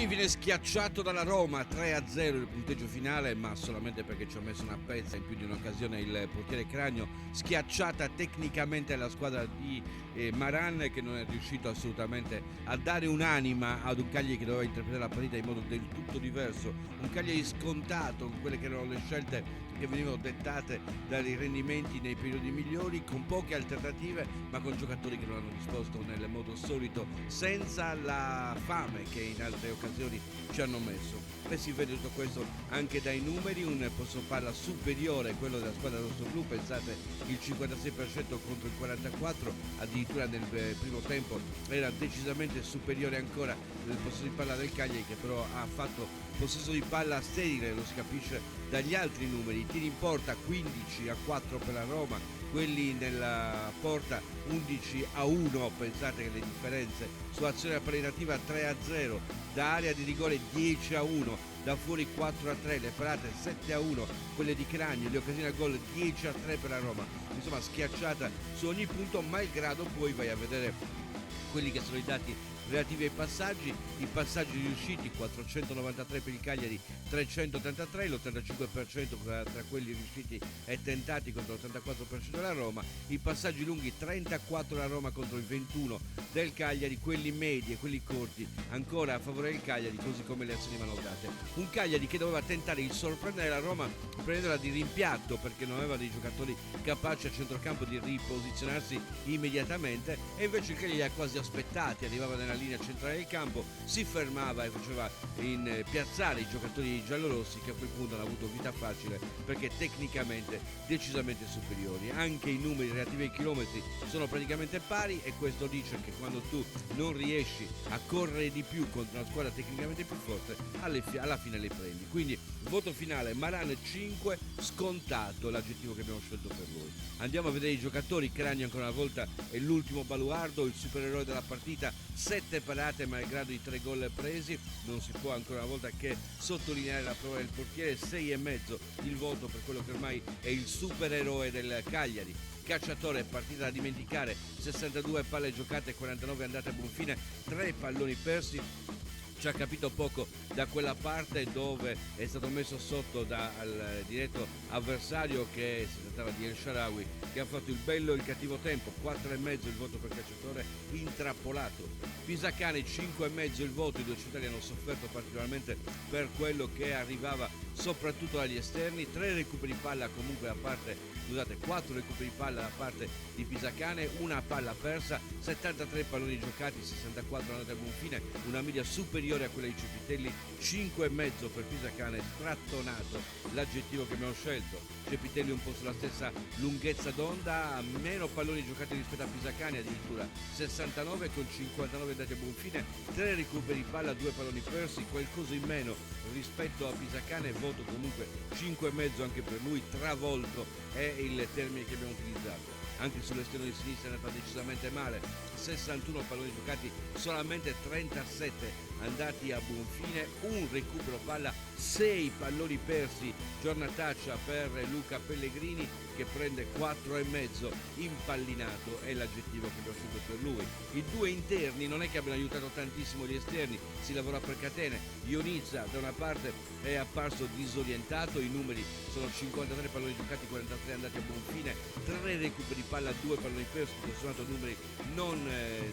viene schiacciato dalla Roma, 3-0 il punteggio finale, ma solamente perché ci ha messo una pezza in più di un'occasione il portiere Cragno. Schiacciata tecnicamente la squadra di Maran, che non è riuscito assolutamente a dare un'anima ad un Cagliari che doveva interpretare la partita in modo del tutto diverso, un Cagliari scontato con quelle che erano le scelte che venivano dettate dai rendimenti nei periodi migliori, con poche alternative ma con giocatori che non hanno risposto nel modo solito, senza la fame che in altre occasioni ci hanno messo. E si vede tutto questo anche dai numeri, un posto palla superiore a quello della squadra rossoblu, pensate il 56% contro il 44%, addirittura nel primo tempo era decisamente superiore ancora nel possesso di palla del Cagliari, che però ha fatto possesso di palla sterile, lo si capisce dagli altri numeri. Tiri in porta 15-4 per la Roma, quelli nella porta 11-1, pensate che le differenze su azione apparentiva 3-0, da area di rigore 10-1, da fuori 4-3, le parate 7-1, quelle di Cragno, le occasioni a gol 10-3 per la Roma, insomma schiacciata su ogni punto, malgrado poi vai a vedere quelli che sono i dati relativi ai passaggi, i passaggi riusciti 493 per il Cagliari, 383, l'85% tra quelli riusciti e tentati contro l'84% della Roma, i passaggi lunghi 34 la Roma contro il 21 del Cagliari, quelli medi e quelli corti ancora a favore del Cagliari, così come le azioni manovrate. Un Cagliari che doveva tentare di sorprendere la Roma, prenderla di rimpiatto perché non aveva dei giocatori capaci a centrocampo di riposizionarsi immediatamente, e invece il Cagliari li ha quasi aspettati, arrivava nella linea centrale del campo, si fermava e faceva piazzare i giocatori giallorossi, che a quel punto hanno avuto vita facile perché tecnicamente decisamente superiori. Anche i numeri relativi ai chilometri sono praticamente pari, e questo dice che quando tu non riesci a correre di più contro una squadra tecnicamente più forte, alla fine le prendi. Quindi voto finale Maran 5, scontato l'aggettivo che abbiamo scelto per lui. Andiamo a vedere i giocatori. Cragno ancora una volta è l'ultimo baluardo, il supereroe della partita, 7 parate malgrado i 3 gol presi, non si può ancora una volta che sottolineare la prova del portiere, 6,5 il voto per quello che ormai è il supereroe del Cagliari. Cacciatore, partita da dimenticare, 62 palle giocate, 49 andate a buon fine, 3 palloni persi. Ci ha capito poco da quella parte dove è stato messo sotto dal diretto avversario, che si trattava di El Shaarawy, che ha fatto il bello e il cattivo tempo, 4,5 il voto per Cacciatore, intrappolato. Pisacane 5,5 il voto, i due centrali hanno sofferto particolarmente per quello che arrivava soprattutto dagli esterni, 3 recuperi palla comunque da parte, scusate, 4 recuperi palla da parte di Pisacane, una palla persa, 73 palloni giocati, 64 andate a buon fine, una media superiore a quella di Cepitelli, 5,5 per Pisacane, strattonato l'aggettivo che abbiamo scelto. Cepitelli un po' sulla stessa lunghezza d'onda, meno palloni giocati rispetto a Pisacane, addirittura 69 con 59 andate a buon fine, 3 recuperi palla, 2 palloni persi, qualcosa in meno rispetto a Pisacane, voto comunque 5,5 anche per lui, travolto è il termine che abbiamo utilizzato. Anche sull'esterno di sinistra è andata decisamente male, 61 palloni giocati, solamente 37 andati a buon fine, un recupero palla, 6 palloni persi, giornataccia per Luca Pellegrini, che prende 4,5, impallinato è l'aggettivo che abbiamo scelto per lui. I due interni non è che abbiano aiutato tantissimo gli esterni, si lavora per catene. Ionizza da una parte è apparso disorientato, i numeri sono 53 palloni giocati, 43 andati a buon fine, 3 recuperi palla, 2 palloni persi, tutto sommato numeri non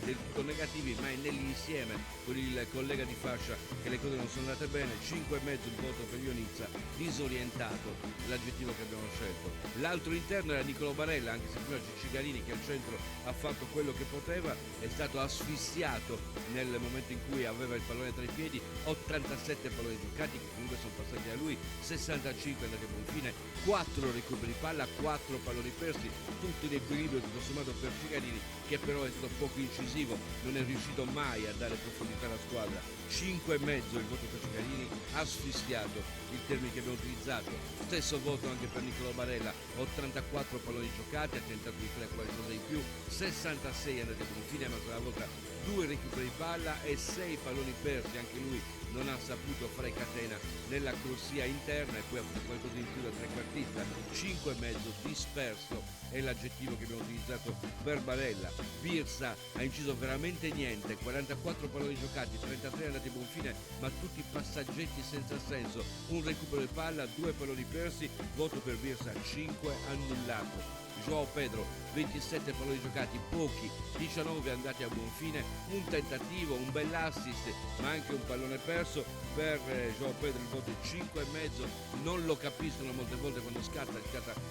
del tutto negativi, ma è nell'insieme con il collega di fascia che le cose non sono andate bene. 5,5 il voto per Ionizza, disorientato l'aggettivo che abbiamo scelto. L'altro interno era Nicolo Barella, anche se prima Ciccigarini, che al centro ha fatto quello che poteva, è stato asfissiato nel momento in cui aveva il pallone tra i piedi, 87 palloni giocati che comunque sono passati da lui, 65 andati a buon fine, 4 recuperi palla, 4 palloni persi, tutto in equilibrio tutto sommato per Ciccigarini, che però è stato poco incisivo, non è riuscito mai a dare profondità alla squadra. 5,5 il voto per Ciccigarini, asfissiato il termine che abbiamo utilizzato. Stesso voto anche per Nicolo Barella, 84 palloni giocati, ha tentato di fare qualcosa in più, 66 andati a buon fine, ma quella volta 2 recuperi palla e 6 palloni persi, anche lui non ha saputo fare catena nella corsia interna, e poi ha fatto qualcosa in più da trequartista. 5,5 disperso è l'aggettivo che abbiamo utilizzato per Barella. Birsa ha inciso veramente niente, 44 palloni giocati, 33 andati a buon fine, ma tutti passaggetti senza senso, un recupero di palla, 2 palloni persi, voto per Birsa 5 annullato. João Pedro, 27 palloni giocati, pochi, 19 andati a buon fine, un tentativo, un bell'assist, ma anche un pallone perso. Per João Pedro il voto è 5,5, non lo capiscono molte volte quando scatta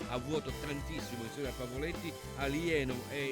a vuoto tantissimo insieme a Pavoletti, alieno è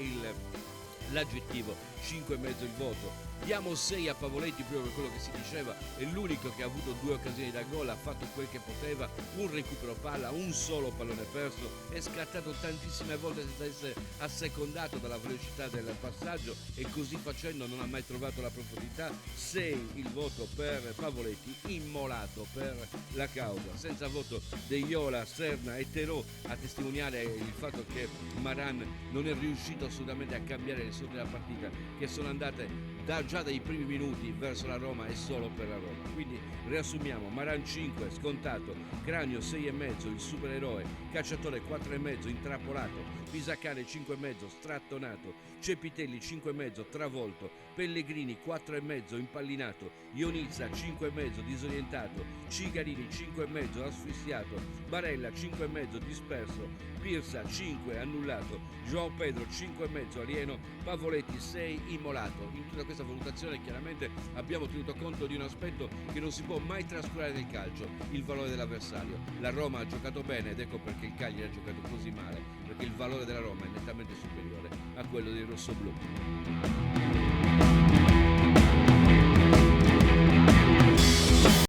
l'aggettivo, 5,5 il voto. Diamo 6 a Pavoletti proprio per quello che si diceva, è l'unico che ha avuto 2 occasioni da gol, ha fatto quel che poteva, un recupero palla, un solo pallone perso, è scattato tantissime volte senza essere assecondato dalla velocità del passaggio e così facendo non ha mai trovato la profondità. 6 il voto per Pavoletti, immolato per la causa, senza voto De Iola, Serna e Terò a testimoniare il fatto che Maran non è riuscito assolutamente a cambiare le sorti della partita, che sono andate già dai primi minuti verso la Roma e solo per la Roma. Quindi riassumiamo: Maran 5 scontato, Cranio 6,5 il supereroe, Cacciatore 4,5 intrappolato, Pisacane 5,5 strattonato, Cepitelli 5,5 travolto, Pellegrini 4,5 impallinato, Ionizza 5,5 disorientato, Cigarini 5,5 asfissiato, Barella 5,5 disperso, Birsa 5 annullato, João Pedro 5,5 alieno, Pavoletti 6 immolato. In tutta questa valutazione chiaramente abbiamo tenuto conto di un aspetto che non si può mai trascurare nel calcio: il valore dell'avversario. La Roma ha giocato bene ed ecco perché il Cagliari ha giocato così male, perché il valore della Roma è nettamente superiore a quello dei rossoblù.